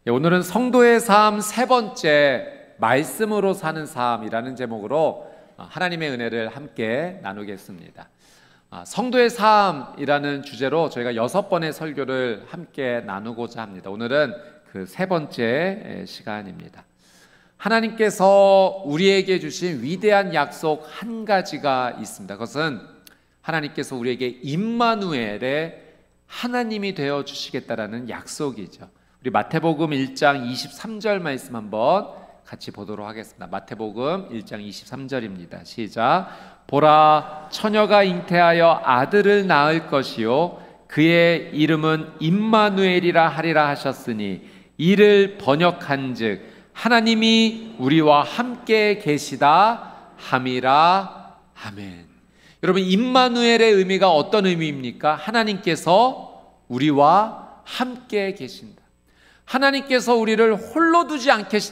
오늘은 성도의 삶 세 번째, 말씀으로 사는 삶이라는 제목으로 하나님의 은혜를 함께 나누겠습니다. 성도의 삶이라는 주제로 저희가 6번의 설교를 함께 나누고자 합니다. 오늘은 그 세 번째 시간입니다. 하나님께서 우리에게 주신 위대한 약속 한 가지가 있습니다. 그것은 하나님께서 우리에게 임마누엘의 하나님이 되어 주시겠다라는 약속이죠. 우리 마태복음 1장 23절 말씀 한번 같이 보도록 하겠습니다. 마태복음 1장 23절입니다. 시작. 보라, 처녀가 잉태하여 아들을 낳을 것이요 그의 이름은 임마누엘이라 하리라 하셨으니 이를 번역한즉 하나님이 우리와 함께 계시다 함이라. 아멘. 여러분, 임마누엘의 의미가 어떤 의미입니까? 하나님께서 우리와 함께 계신다. 하나님께서 우리를 홀로 두지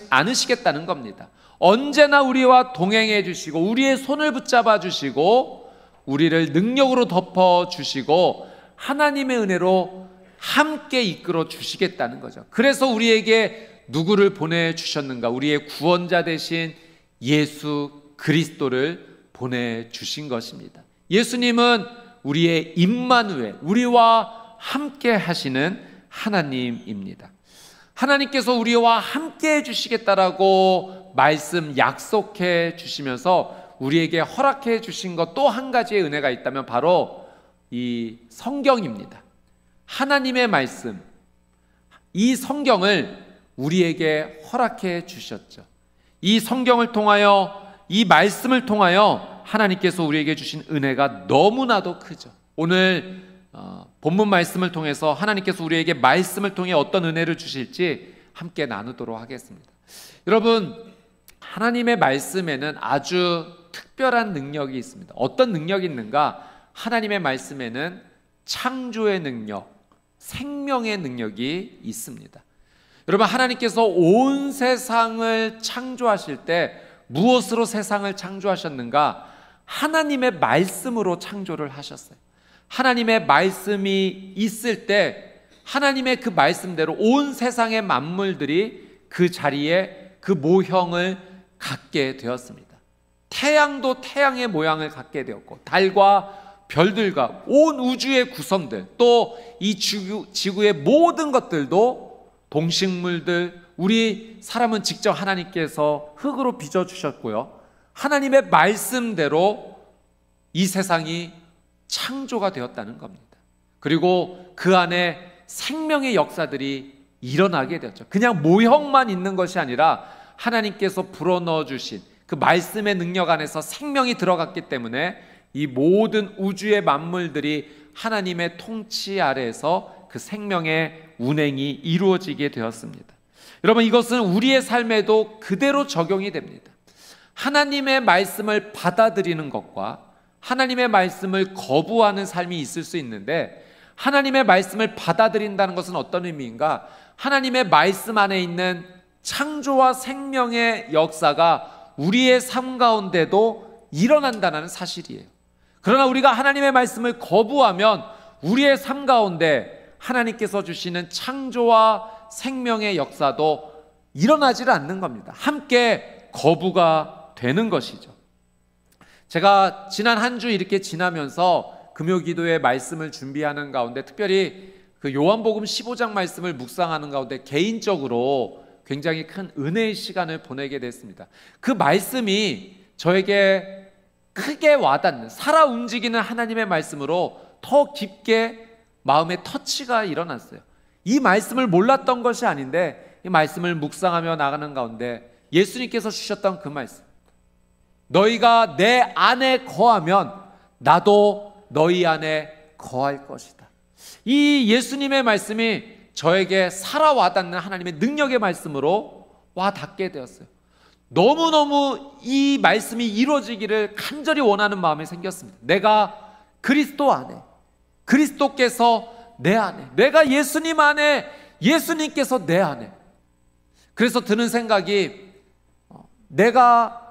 않으시겠다는 겁니다. 언제나 우리와 동행해 주시고 우리의 손을 붙잡아 주시고 우리를 능력으로 덮어 주시고 하나님의 은혜로 함께 이끌어 주시겠다는 거죠. 그래서 우리에게 누구를 보내주셨는가? 우리의 구원자 되신 예수 그리스도를 보내주신 것입니다. 예수님은 우리의 임마누엘, 우리와 함께 하시는 하나님입니다. 하나님께서 우리와 함께 해주시겠다라고 말씀 약속해 주시면서 우리에게 허락해 주신 것 또 한 가지의 은혜가 있다면 바로 이 성경입니다. 하나님의 말씀, 이 성경을 우리에게 허락해 주셨죠. 이 성경을 통하여, 이 말씀을 통하여 하나님께서 우리에게 주신 은혜가 너무나도 크죠. 오늘 본문 말씀을 통해서 하나님께서 우리에게 말씀을 통해 어떤 은혜를 주실지 함께 나누도록 하겠습니다. 여러분, 하나님의 말씀에는 아주 특별한 능력이 있습니다. 어떤 능력이 있는가? 하나님의 말씀에는 창조의 능력, 생명의 능력이 있습니다. 여러분, 하나님께서 온 세상을 창조하실 때 무엇으로 세상을 창조하셨는가? 하나님의 말씀으로 창조를 하셨어요. 하나님의 말씀이 있을 때 하나님의 그 말씀대로 온 세상의 만물들이 그 자리에 그 모형을 갖게 되었습니다. 태양도 태양의 모양을 갖게 되었고 달과 별들과 온 우주의 구성들, 또 이 지구의 모든 것들도, 동식물들, 우리 사람은 직접 하나님께서 흙으로 빚어주셨고요, 하나님의 말씀대로 이 세상이 창조가 되었다는 겁니다. 그리고 그 안에 생명의 역사들이 일어나게 되었죠. 그냥 모형만 있는 것이 아니라 하나님께서 불어넣어 주신 그 말씀의 능력 안에서 생명이 들어갔기 때문에 이 모든 우주의 만물들이 하나님의 통치 아래에서 그 생명의 운행이 이루어지게 되었습니다. 여러분, 이것은 우리의 삶에도 그대로 적용이 됩니다. 하나님의 말씀을 받아들이는 것과 하나님의 말씀을 거부하는 삶이 있을 수 있는데, 하나님의 말씀을 받아들인다는 것은 어떤 의미인가? 하나님의 말씀 안에 있는 창조와 생명의 역사가 우리의 삶 가운데도 일어난다는 사실이에요. 그러나 우리가 하나님의 말씀을 거부하면 우리의 삶 가운데 하나님께서 주시는 창조와 생명의 역사도 일어나질 않는 겁니다. 함께 거부가 되는 것이죠. 제가 지난 한 주 이렇게 지나면서 금요기도의 말씀을 준비하는 가운데, 특별히 그 요한복음 15장 말씀을 묵상하는 가운데 개인적으로 굉장히 큰 은혜의 시간을 보내게 됐습니다. 그 말씀이 저에게 크게 와닿는, 살아 움직이는 하나님의 말씀으로 더 깊게 마음의 터치가 일어났어요. 이 말씀을 몰랐던 것이 아닌데 이 말씀을 묵상하며 나가는 가운데 예수님께서 주셨던 그 말씀, 너희가 내 안에 거하면 나도 너희 안에 거할 것이다. 이 예수님의 말씀이 저에게 살아 와닿는 하나님의 능력의 말씀으로 와닿게 되었어요. 너무너무 이 말씀이 이루어지기를 간절히 원하는 마음이 생겼습니다. 내가 그리스도 안에, 그리스도께서 내 안에, 내가 예수님 안에, 예수님께서 내 안에. 그래서 드는 생각이, 내가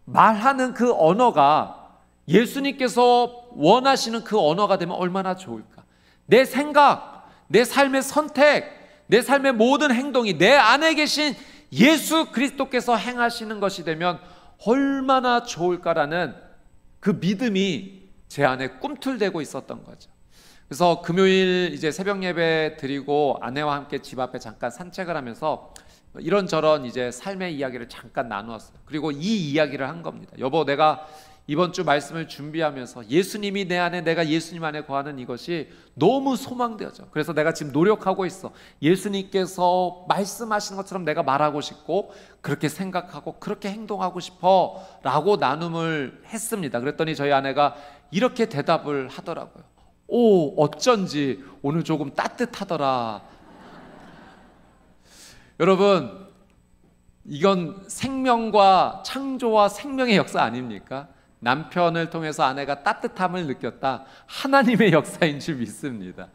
말하는 그 언어가 예수님께서 원하시는 그 언어가 되면 얼마나 좋을까. 내 생각, 내 삶의 선택, 내 삶의 모든 행동이 내 안에 계신 예수 그리스도께서 행하시는 것이 되면 얼마나 좋을까라는 그 믿음이 제 안에 꿈틀대고 있었던 거죠. 그래서 금요일 이제 새벽 예배 드리고 아내와 함께 집 앞에 잠깐 산책을 하면서 이런저런 이제 삶의 이야기를 잠깐 나누었어요. 그리고 이 이야기를 한 겁니다. 여보, 내가 이번 주 말씀을 준비하면서 예수님이 내 안에, 내가 예수님 안에 거하는 이것이 너무 소망되어져. 그래서 내가 지금 노력하고 있어. 예수님께서 말씀하시는 것처럼 내가 말하고 싶고 그렇게 생각하고 그렇게 행동하고 싶어 라고 나눔을 했습니다. 그랬더니 저희 아내가 이렇게 대답을 하더라고요. 오, 어쩐지 오늘 조금 따뜻하더라. 여러분, 이건 생명과 창조와 생명의 역사 아닙니까? 남편을 통해서 아내가 따뜻함을 느꼈다. 하나님의 역사인 줄 믿습니다.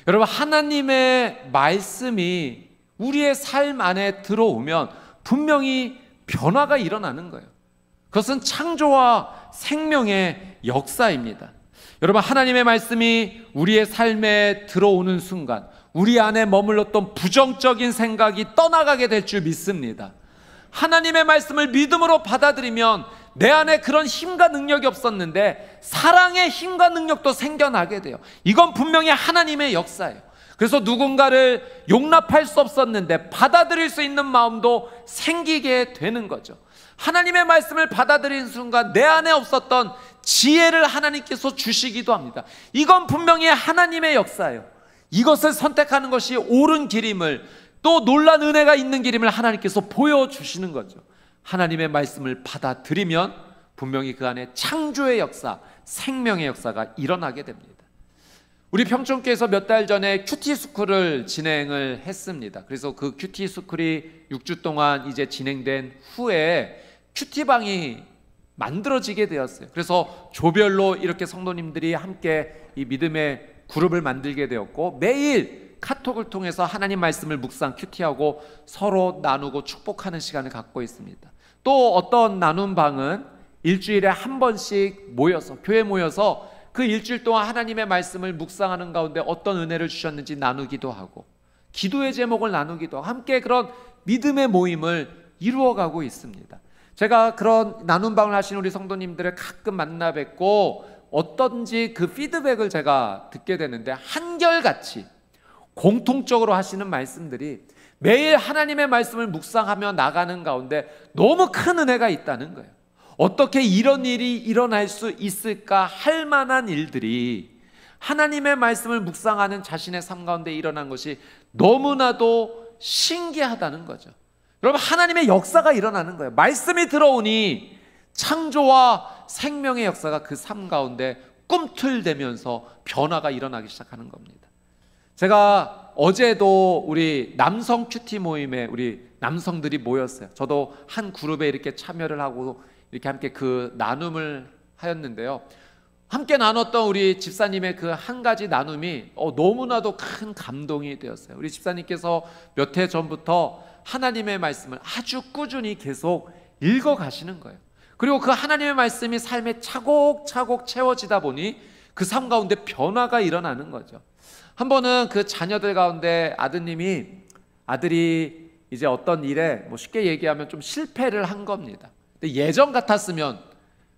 여러분, 하나님의 말씀이 우리의 삶 안에 들어오면 분명히 변화가 일어나는 거예요. 그것은 창조와 생명의 역사입니다. 여러분, 하나님의 말씀이 우리의 삶에 들어오는 순간 우리 안에 머물렀던 부정적인 생각이 떠나가게 될 줄 믿습니다. 하나님의 말씀을 믿음으로 받아들이면 내 안에 그런 힘과 능력이 없었는데 사랑의 힘과 능력도 생겨나게 돼요. 이건 분명히 하나님의 역사예요. 그래서 누군가를 용납할 수 없었는데 받아들일 수 있는 마음도 생기게 되는 거죠. 하나님의 말씀을 받아들이는 순간 내 안에 없었던 지혜를 하나님께서 주시기도 합니다. 이건 분명히 하나님의 역사예요. 이것을 선택하는 것이 옳은 길임을, 또 놀란 은혜가 있는 길임을 하나님께서 보여주시는 거죠. 하나님의 말씀을 받아들이면 분명히 그 안에 창조의 역사, 생명의 역사가 일어나게 됩니다. 우리 평촌교회에서 몇 달 전에 큐티 스쿨을 진행을 했습니다. 그래서 그 큐티 스쿨이 6주 동안 이제 진행된 후에 큐티방이 만들어지게 되었어요. 그래서 조별로 이렇게 성도님들이 함께 이 믿음의 그룹을 만들게 되었고, 매일 카톡을 통해서 하나님 말씀을 묵상 큐티하고 서로 나누고 축복하는 시간을 갖고 있습니다. 또 어떤 나눔 방은 일주일에 한 번씩 모여서, 교회 모여서 그 일주일 동안 하나님의 말씀을 묵상하는 가운데 어떤 은혜를 주셨는지 나누기도 하고, 기도의 제목을 나누기도 하고, 함께 그런 믿음의 모임을 이루어가고 있습니다. 제가 그런 나눔방을 하시는 우리 성도님들을 가끔 만나 뵙고 어떤지 그 피드백을 제가 듣게 되는데, 한결같이 공통적으로 하시는 말씀들이 매일 하나님의 말씀을 묵상하며 나가는 가운데 너무 큰 은혜가 있다는 거예요. 어떻게 이런 일이 일어날 수 있을까 할 만한 일들이 하나님의 말씀을 묵상하는 자신의 삶 가운데 일어난 것이 너무나도 신기하다는 거죠. 여러분, 하나님의 역사가 일어나는 거예요. 말씀이 들어오니 창조와 생명의 역사가 그 삶 가운데 꿈틀대면서 변화가 일어나기 시작하는 겁니다. 제가 어제도 우리 남성 큐티 모임에 우리 남성들이 모였어요. 저도 한 그룹에 이렇게 참여를 하고 이렇게 함께 그 나눔을 하였는데요. 함께 나눴던 우리 집사님의 그 한 가지 나눔이 너무나도 큰 감동이 되었어요. 우리 집사님께서 몇 해 전부터 하나님의 말씀을 아주 꾸준히 계속 읽어 가시는 거예요. 그리고 그 하나님의 말씀이 삶에 차곡차곡 채워지다 보니 그 삶 가운데 변화가 일어나는 거죠. 한 번은 그 자녀들 가운데 아들이 이제 어떤 일에 뭐 쉽게 얘기하면 좀 실패를 한 겁니다. 근데 예전 같았으면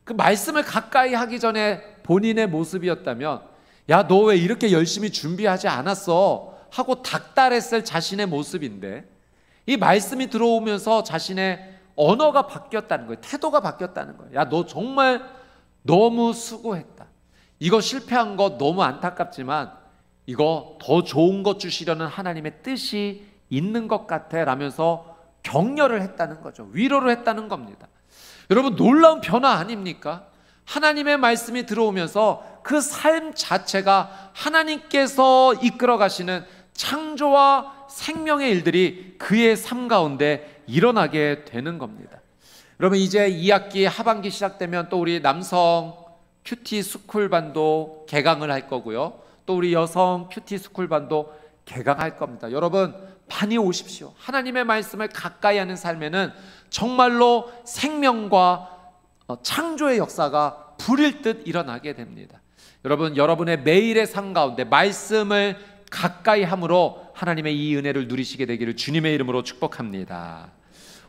그 말씀을 가까이 하기 전에 본인의 모습이었다면, 야, 너 왜 이렇게 열심히 준비하지 않았어? 하고 닥달했을 자신의 모습인데, 이 말씀이 들어오면서 자신의 언어가 바뀌었다는 거예요. 태도가 바뀌었다는 거예요. 야, 너 정말 너무 수고했다. 이거 실패한 거 너무 안타깝지만 이거 더 좋은 것 주시려는 하나님의 뜻이 있는 것 같아 라면서 격려를 했다는 거죠. 위로를 했다는 겁니다. 여러분, 놀라운 변화 아닙니까? 하나님의 말씀이 들어오면서 그 삶 자체가 하나님께서 이끌어 가시는 창조와 생명의 일들이 그의 삶 가운데 일어나게 되는 겁니다. 여러분, 이제 2학기 하반기 시작되면 또 우리 남성 큐티 스쿨 반도 개강을 할 거고요. 또 우리 여성 큐티 스쿨 반도 개강할 겁니다. 여러분, 많이 오십시오. 하나님의 말씀을 가까이 하는 삶에는 정말로 생명과 창조의 역사가 불일 듯 일어나게 됩니다. 여러분, 여러분의 매일의 삶 가운데 말씀을 가까이 함으로 하나님의 이 은혜를 누리시게 되기를 주님의 이름으로 축복합니다.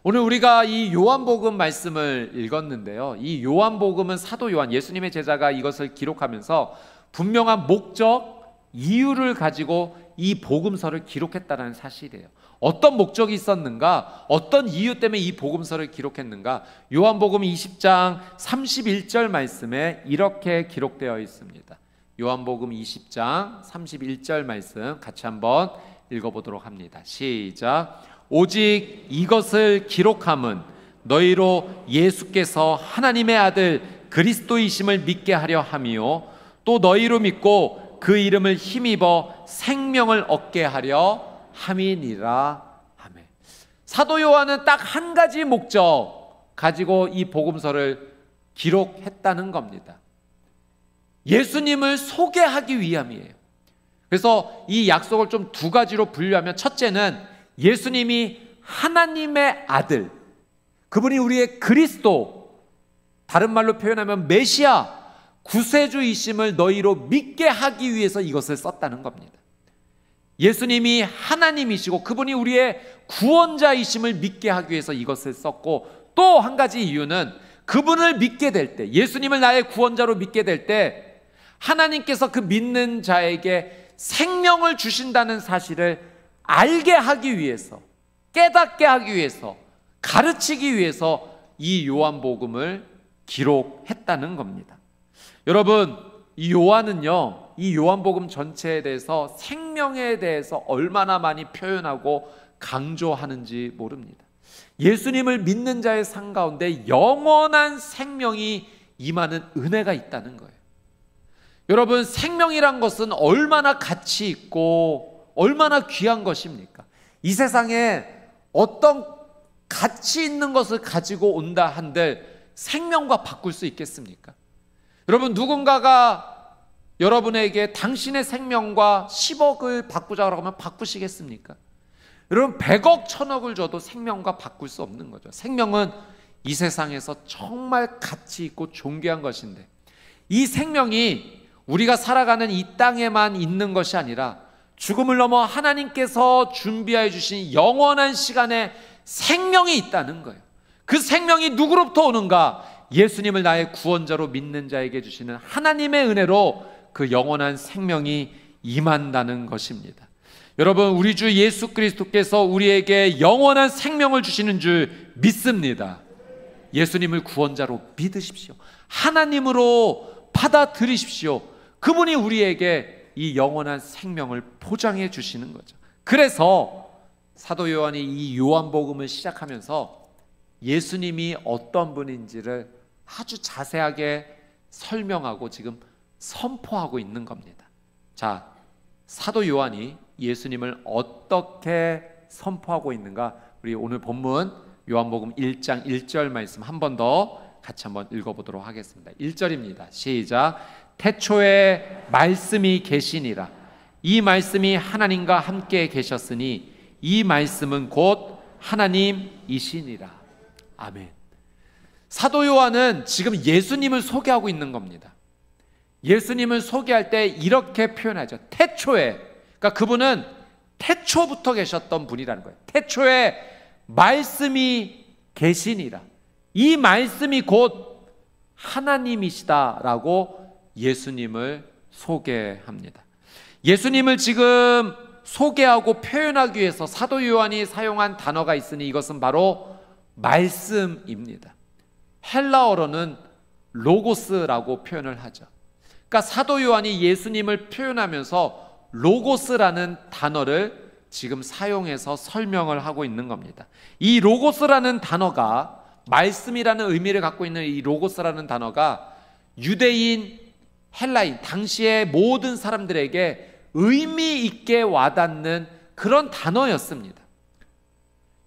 오늘 우리가 이 요한복음 말씀을 읽었는데요, 이 요한복음은 사도 요한, 예수님의 제자가 이것을 기록하면서 분명한 목적, 이유를 가지고 이 복음서를 기록했다는 사실이에요. 어떤 목적이 있었는가, 어떤 이유 때문에 이 복음서를 기록했는가, 요한복음 20장 31절 말씀에 이렇게 기록되어 있습니다. 요한복음 20장 31절 말씀 같이 한번 읽어보도록 합니다. 시작. 오직 이것을 기록함은 너희로 예수께서 하나님의 아들 그리스도이심을 믿게 하려 함이요 또 너희로 믿고 그 이름을 힘입어 생명을 얻게 하려 함이니라. 아멘. 사도 요한은 딱 한 가지 목적 가지고 이 복음서를 기록했다는 겁니다. 예수님을 소개하기 위함이에요. 그래서 이 약속을 좀 두 가지로 분류하면, 첫째는 예수님이 하나님의 아들, 그분이 우리의 그리스도, 다른 말로 표현하면 메시아, 구세주이심을 너희로 믿게 하기 위해서 이것을 썼다는 겁니다. 예수님이 하나님이시고 그분이 우리의 구원자이심을 믿게 하기 위해서 이것을 썼고, 또 한 가지 이유는 그분을 믿게 될 때, 예수님을 나의 구원자로 믿게 될 때 하나님께서 그 믿는 자에게 생명을 주신다는 사실을 알게 하기 위해서, 깨닫게 하기 위해서, 가르치기 위해서 이 요한복음을 기록했다는 겁니다. 여러분, 이 요한은요, 이 요한복음 전체에 대해서 생명에 대해서 얼마나 많이 표현하고 강조하는지 모릅니다. 예수님을 믿는 자의 삶 가운데 영원한 생명이 임하는 은혜가 있다는 거예요. 여러분, 생명이란 것은 얼마나 가치 있고 얼마나 귀한 것입니까? 이 세상에 어떤 가치 있는 것을 가지고 온다 한들 생명과 바꿀 수 있겠습니까? 여러분, 누군가가 여러분에게 당신의 생명과 10억을 바꾸자고 하면 바꾸시겠습니까? 여러분, 100억, 1000억을 줘도 생명과 바꿀 수 없는 거죠. 생명은 이 세상에서 정말 가치 있고 존귀한 것인데, 이 생명이 우리가 살아가는 이 땅에만 있는 것이 아니라 죽음을 넘어 하나님께서 준비해 주신 영원한 시간에 생명이 있다는 거예요. 그 생명이 누구로부터 오는가? 예수님을 나의 구원자로 믿는 자에게 주시는 하나님의 은혜로 그 영원한 생명이 임한다는 것입니다. 여러분, 우리 주 예수 그리스도께서 우리에게 영원한 생명을 주시는 줄 믿습니다. 예수님을 구원자로 믿으십시오. 하나님으로 받아들이십시오. 그분이 우리에게 이 영원한 생명을 포장해 주시는 거죠. 그래서 사도 요한이 이 요한복음을 시작하면서 예수님이 어떤 분인지를 아주 자세하게 설명하고 지금 선포하고 있는 겁니다. 자, 사도 요한이 예수님을 어떻게 선포하고 있는가, 우리 오늘 본문 요한복음 1장 1절 말씀 한 번 더 같이 한번 읽어보도록 하겠습니다. 1절입니다. 시작. 태초에 말씀이 계시니라. 이 말씀이 하나님과 함께 계셨으니 이 말씀은 곧 하나님이시니라. 아멘. 사도 요한은 지금 예수님을 소개하고 있는 겁니다. 예수님을 소개할 때 이렇게 표현하죠. 태초에, 그러니까 그분은 태초부터 계셨던 분이라는 거예요. 태초에 말씀이 계시니라. 이 말씀이 곧 하나님이시다라고 예수님을 소개합니다. 예수님을 지금 소개하고 표현하기 위해서 사도 요한이 사용한 단어가 있으니 이것은 바로 말씀입니다. 헬라어로는 로고스라고 표현을 하죠. 그러니까 사도 요한이 예수님을 표현하면서 로고스라는 단어를 지금 사용해서 설명을 하고 있는 겁니다. 이 로고스라는 단어가, 말씀이라는 의미를 갖고 있는 이 로고스라는 단어가 유대인, 헬라인, 당시의 모든 사람들에게 의미 있게 와닿는 그런 단어였습니다.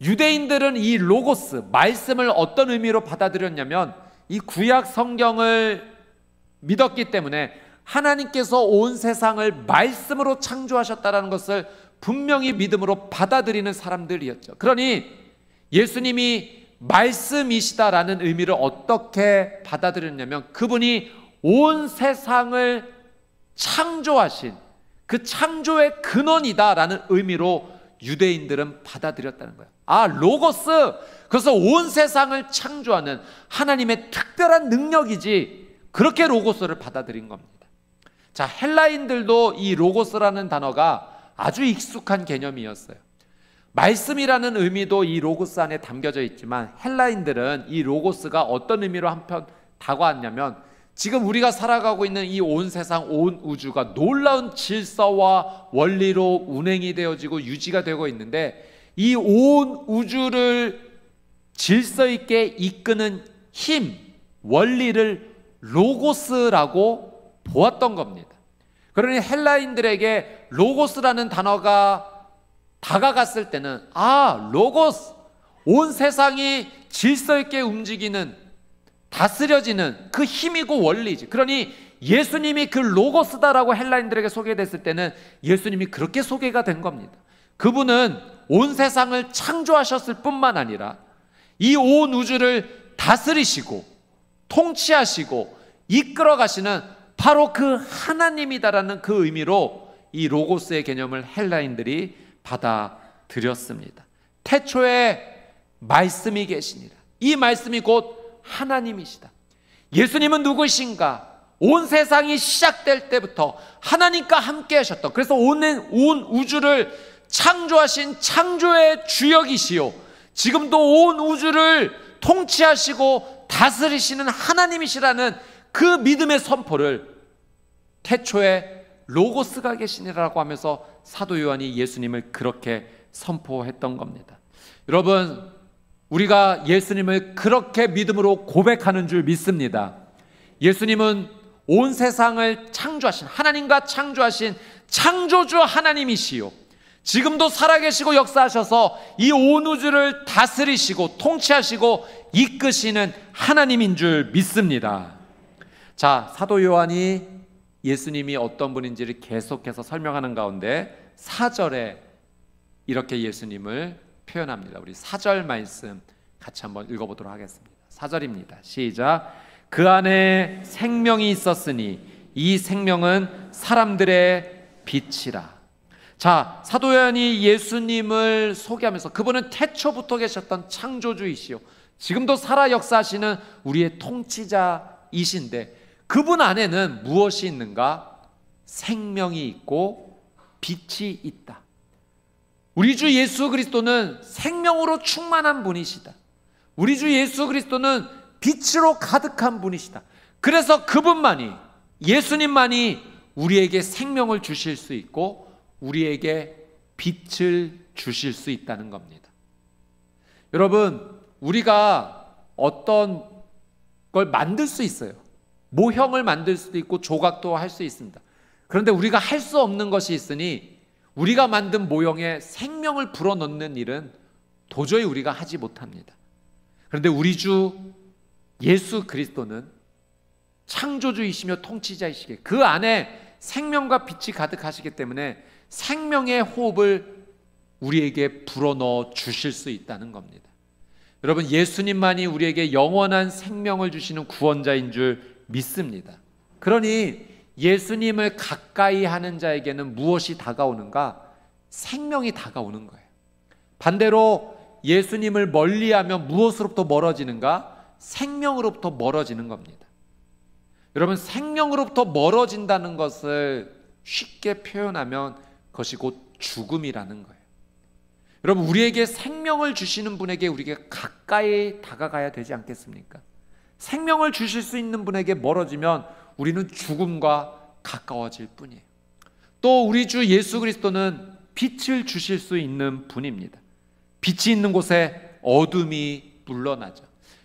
유대인들은 이 로고스, 말씀을 어떤 의미로 받아들였냐면, 이 구약 성경을 믿었기 때문에 하나님께서 온 세상을 말씀으로 창조하셨다는 것을 분명히 믿음으로 받아들이는 사람들이었죠. 그러니 예수님이 말씀이시다라는 의미를 어떻게 받아들였냐면, 그분이 온 세상을 창조하신 그 창조의 근원이다라는 의미로 유대인들은 받아들였다는 거예요. 아, 로고스, 그래서 온 세상을 창조하는 하나님의 특별한 능력이지, 그렇게 로고스를 받아들인 겁니다. 자, 헬라인들도 이 로고스라는 단어가 아주 익숙한 개념이었어요. 말씀이라는 의미도 이 로고스 안에 담겨져 있지만 헬라인들은 이 로고스가 어떤 의미로 한편 다가왔냐면, 지금 우리가 살아가고 있는 이 온 세상, 온 우주가 놀라운 질서와 원리로 운행이 되어지고 유지가 되고 있는데, 이 온 우주를 질서 있게 이끄는 힘, 원리를 로고스라고 보았던 겁니다. 그러니 헬라인들에게 로고스라는 단어가 다가갔을 때는, 아, 로고스, 온 세상이 질서 있게 움직이는, 다스려지는 그 힘이고 원리지. 그러니 예수님이 그 로고스다라고 헬라인들에게 소개됐을 때는 예수님이 그렇게 소개가 된 겁니다. 그분은 온 세상을 창조하셨을 뿐만 아니라 이 온 우주를 다스리시고 통치하시고 이끌어 가시는 바로 그 하나님이다라는 그 의미로 이 로고스의 개념을 헬라인들이 받아들였습니다. 태초에 말씀이 계시니라. 이 말씀이 곧 하나님이시다. 예수님은 누구신가? 온 세상이 시작될 때부터 하나님과 함께 하셨던, 그래서 온 우주를 창조하신 창조의 주역이시요, 지금도 온 우주를 통치하시고 다스리시는 하나님이시라는 그 믿음의 선포를 태초에 로고스가 계시니라고 하면서 사도 요한이 예수님을 그렇게 선포했던 겁니다. 여러분, 우리가 예수님을 그렇게 믿음으로 고백하는 줄 믿습니다. 예수님은 온 세상을 창조하신, 하나님과 창조하신 창조주 하나님이시요, 지금도 살아계시고 역사하셔서 이 온 우주를 다스리시고 통치하시고 이끄시는 하나님인 줄 믿습니다. 자, 사도 요한이 예수님이 어떤 분인지를 계속해서 설명하는 가운데 4절에 이렇게 예수님을 표현합니다. 우리 4절 말씀 같이 한번 읽어보도록 하겠습니다. 4절입니다. 시작. 그 안에 생명이 있었으니 이 생명은 사람들의 빛이라. 자, 사도 요한이 예수님을 소개하면서 그분은 태초부터 계셨던 창조주이시오, 지금도 살아 역사하시는 우리의 통치자이신데, 그분 안에는 무엇이 있는가? 생명이 있고 빛이 있다. 우리 주 예수 그리스도는 생명으로 충만한 분이시다. 우리 주 예수 그리스도는 빛으로 가득한 분이시다. 그래서 그분만이, 예수님만이 우리에게 생명을 주실 수 있고 우리에게 빛을 주실 수 있다는 겁니다. 여러분, 우리가 어떤 걸 만들 수 있어요. 모형을 만들 수도 있고 조각도 할 수 있습니다. 그런데 우리가 할 수 없는 것이 있으니 우리가 만든 모형에 생명을 불어넣는 일은 도저히 우리가 하지 못합니다. 그런데 우리 주 예수 그리스도는 창조주이시며 통치자이시기에 그 안에 생명과 빛이 가득하시기 때문에 생명의 호흡을 우리에게 불어넣어 주실 수 있다는 겁니다. 여러분, 예수님만이 우리에게 영원한 생명을 주시는 구원자인 줄 믿습니다. 그러니 예수님을 가까이 하는 자에게는 무엇이 다가오는가? 생명이 다가오는 거예요. 반대로 예수님을 멀리하면 무엇으로부터 멀어지는가? 생명으로부터 멀어지는 겁니다. 여러분, 생명으로부터 멀어진다는 것을 쉽게 표현하면 그것이 곧 죽음이라는 거예요. 여러분, 우리에게 생명을 주시는 분에게 우리가 가까이 다가가야 되지 않겠습니까? 생명을 주실 수 있는 분에게 멀어지면 우리는 죽음과 가까워질 뿐이에요. 또 우리 주 예수 그리스도는 빛을 주실 수 있는 분입니다. 빛이 있는 곳에 어둠이 물러나죠.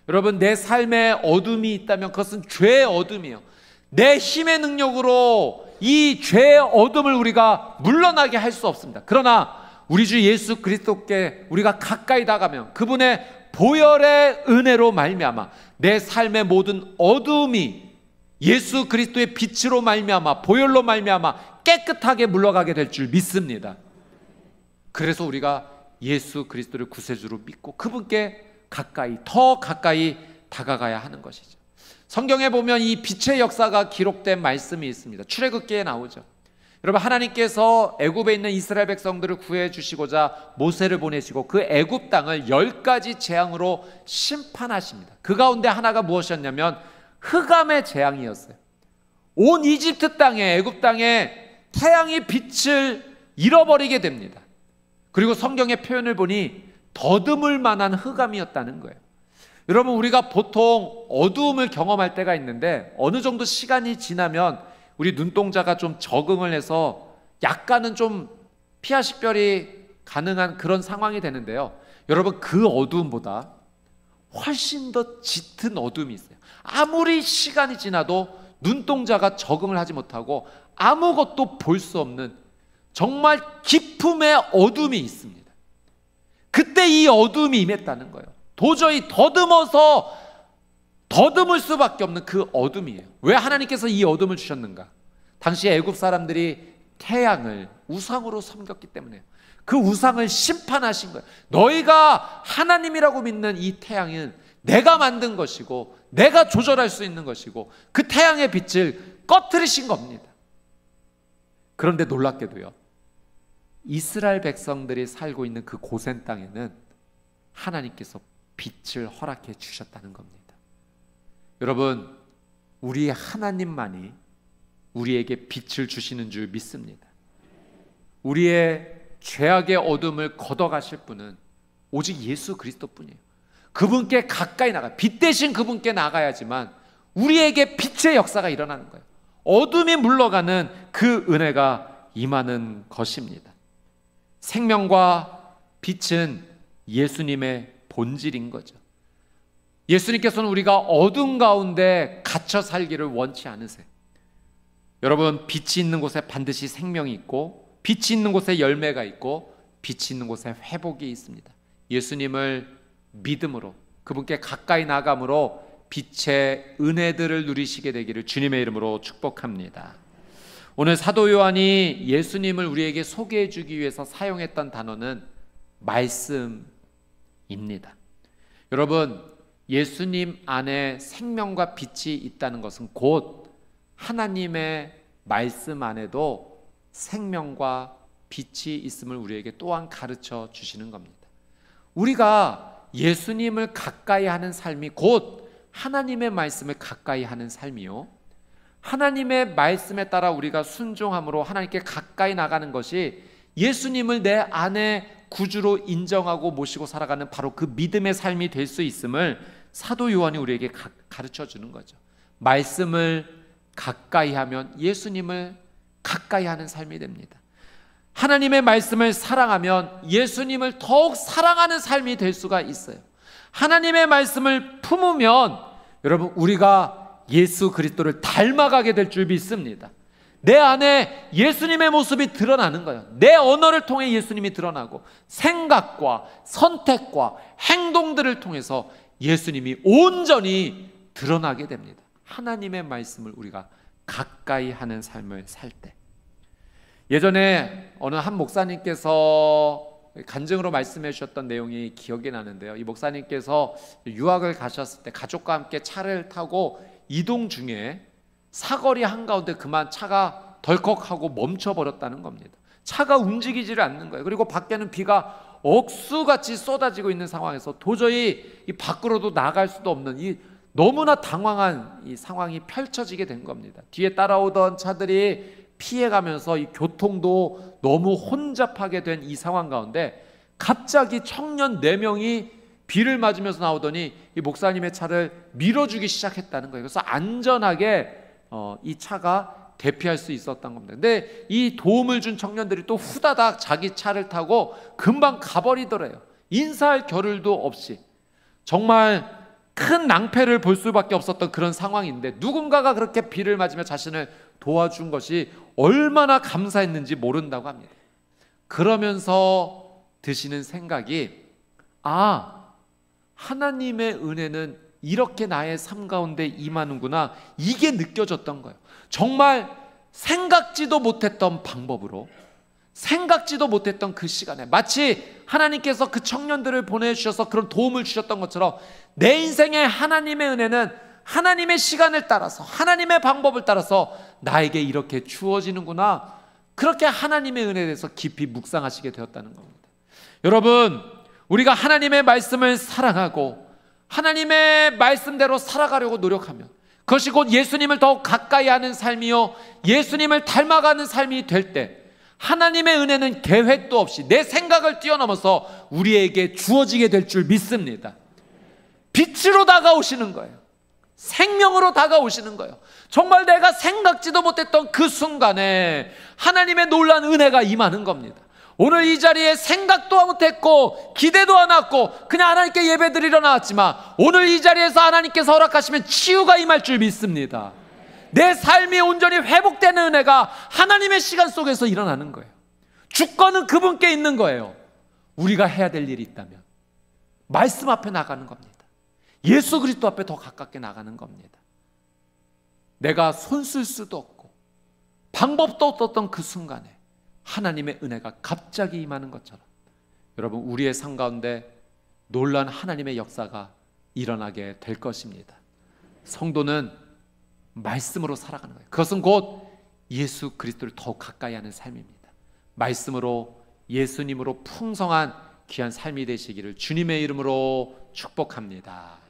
여러분, 내 삶에 어둠이 있다면 그것은 죄의 어둠이에요. 내 힘의 능력으로 이 죄의 어둠을 우리가 물러나게 할 수 없습니다. 그러나 우리 주 예수 그리스도께 우리가 가까이 다가가면 그분의 보혈의 은혜로 말미암아 내 삶의 모든 어둠이 예수 그리스도의 빛으로 말미암아, 보혈로 말미암아 깨끗하게 물러가게 될 줄 믿습니다. 그래서 우리가 예수 그리스도를 구세주로 믿고 그분께 가까이, 더 가까이 다가가야 하는 것이죠. 성경에 보면 이 빛의 역사가 기록된 말씀이 있습니다. 출애굽기에 나오죠. 여러분, 하나님께서 애굽에 있는 이스라엘 백성들을 구해 주시고자 모세를 보내시고 그 애굽 땅을 10가지 재앙으로 심판하십니다. 그 가운데 하나가 무엇이었냐면 흑암의 재앙이었어요. 온 이집트 땅에, 애굽 땅에 태양이 빛을 잃어버리게 됩니다. 그리고 성경의 표현을 보니 더듬을 만한 흑암이었다는 거예요. 여러분, 우리가 보통 어두움을 경험할 때가 있는데 어느 정도 시간이 지나면 우리 눈동자가 좀 적응을 해서 약간은 좀 피하식별이 가능한 그런 상황이 되는데요. 여러분, 그 어두움보다 훨씬 더 짙은 어둠이 있어요. 아무리 시간이 지나도 눈동자가 적응을 하지 못하고 아무것도 볼 수 없는 정말 깊음의 어둠이 있습니다. 그때 이 어둠이 임했다는 거예요. 도저히 더듬을 수밖에 없는 그 어둠이에요. 왜 하나님께서 이 어둠을 주셨는가? 당시 애굽 사람들이 태양을 우상으로 섬겼기 때문에요. 그 우상을 심판하신 거예요. 너희가 하나님이라고 믿는 이 태양은 내가 만든 것이고 내가 조절할 수 있는 것이고 그 태양의 빛을 꺼트리신 겁니다. 그런데 놀랍게도요, 이스라엘 백성들이 살고 있는 그 고센 땅에는 하나님께서 빛을 허락해 주셨다는 겁니다. 여러분, 우리 하나님만이 우리에게 빛을 주시는 줄 믿습니다. 우리의 죄악의 어둠을 걷어가실 분은 오직 예수 그리스도뿐이에요. 그분께 가까이 나가, 빛 대신 그분께 나가야지만 우리에게 빛의 역사가 일어나는 거예요. 어둠이 물러가는 그 은혜가 임하는 것입니다. 생명과 빛은 예수님의 본질인 거죠. 예수님께서는 우리가 어둠 가운데 갇혀 살기를 원치 않으세요. 여러분, 빛이 있는 곳에 반드시 생명이 있고 빛이 있는 곳에 열매가 있고 빛이 있는 곳에 회복이 있습니다. 예수님을 믿음으로, 그분께 가까이 나감으로 빛의 은혜들을 누리시게 되기를 주님의 이름으로 축복합니다. 오늘 사도 요한이 예수님을 우리에게 소개해 주기 위해서 사용했던 단어는 말씀입니다. 여러분, 예수님 안에 생명과 빛이 있다는 것은 곧 하나님의 말씀 안에도 생명과 빛이 있음을 우리에게 또한 가르쳐 주시는 겁니다. 우리가 예수님을 가까이 하는 삶이 곧 하나님의 말씀을 가까이 하는 삶이요, 하나님의 말씀에 따라 우리가 순종함으로 하나님께 가까이 나가는 것이 예수님을 내 안에 구주로 인정하고 모시고 살아가는 바로 그 믿음의 삶이 될 수 있음을 사도 요한이 우리에게 가르쳐 주는 거죠. 말씀을 가까이 하면 예수님을 가까이 하는 삶이 됩니다. 하나님의 말씀을 사랑하면 예수님을 더욱 사랑하는 삶이 될 수가 있어요. 하나님의 말씀을 품으면 여러분, 우리가 예수 그리스도를 닮아가게 될 줄 믿습니다. 내 안에 예수님의 모습이 드러나는 거예요. 내 언어를 통해 예수님이 드러나고 생각과 선택과 행동들을 통해서 예수님이 온전히 드러나게 됩니다. 하나님의 말씀을 우리가 가까이 하는 삶을 살 때. 예전에 어느 한 목사님께서 간증으로 말씀해 주셨던 내용이 기억이 나는데요. 이 목사님께서 유학을 가셨을 때 가족과 함께 차를 타고 이동 중에 사거리 한가운데 그만 차가 덜컥하고 멈춰버렸다는 겁니다. 차가 움직이지를 않는 거예요. 그리고 밖에는 비가 억수같이 쏟아지고 있는 상황에서 도저히 이 밖으로도 나갈 수도 없는 이 너무나 당황한 이 상황이 펼쳐지게 된 겁니다. 뒤에 따라오던 차들이 피해가면서 이 교통도 너무 혼잡하게 된 이 상황 가운데 갑자기 청년 4명이 비를 맞으면서 나오더니 이 목사님의 차를 밀어주기 시작했다는 거예요. 그래서 안전하게 이 차가 대피할 수 있었던 겁니다. 근데 이 도움을 준 청년들이 또 후다닥 자기 차를 타고 금방 가버리더래요. 인사할 겨를도 없이. 정말 큰 낭패를 볼 수밖에 없었던 그런 상황인데 누군가가 그렇게 비를 맞으며 자신을 도와준 것이 얼마나 감사했는지 모른다고 합니다. 그러면서 드시는 생각이, 하나님의 은혜는 이렇게 나의 삶 가운데 임하는구나, 이게 느껴졌던 거예요. 정말 생각지도 못했던 방법으로, 생각지도 못했던 그 시간에 마치 하나님께서 그 청년들을 보내주셔서 그런 도움을 주셨던 것처럼 내 인생에 하나님의 은혜는 하나님의 시간을 따라서, 하나님의 방법을 따라서 나에게 이렇게 주어지는구나, 그렇게 하나님의 은혜에 대해서 깊이 묵상하시게 되었다는 겁니다. 여러분, 우리가 하나님의 말씀을 사랑하고 하나님의 말씀대로 살아가려고 노력하면 그것이 곧 예수님을 더욱 가까이 하는 삶이요 예수님을 닮아가는 삶이 될 때 하나님의 은혜는 계획도 없이 내 생각을 뛰어넘어서 우리에게 주어지게 될 줄 믿습니다. 빛으로 다가오시는 거예요. 생명으로 다가오시는 거예요. 정말 내가 생각지도 못했던 그 순간에 하나님의 놀라운 은혜가 임하는 겁니다. 오늘 이 자리에 생각도 못했고 기대도 안 했고 그냥 하나님께 예배드리러 나왔지만 오늘 이 자리에서 하나님께서 허락하시면 치유가 임할 줄 믿습니다. 내 삶이 온전히 회복되는 은혜가 하나님의 시간 속에서 일어나는 거예요. 주권은 그분께 있는 거예요. 우리가 해야 될 일이 있다면 말씀 앞에 나가는 겁니다. 예수 그리스도 앞에 더 가깝게 나가는 겁니다. 내가 손쓸 수도 없고 방법도 없었던 그 순간에 하나님의 은혜가 갑자기 임하는 것처럼 여러분 우리의 삶 가운데 놀라운 하나님의 역사가 일어나게 될 것입니다. 성도는 말씀으로 살아가는 거예요. 그것은 곧 예수 그리스도를 더욱 가까이 하는 삶입니다. 말씀으로 예수님으로 풍성한 귀한 삶이 되시기를 주님의 이름으로 축복합니다.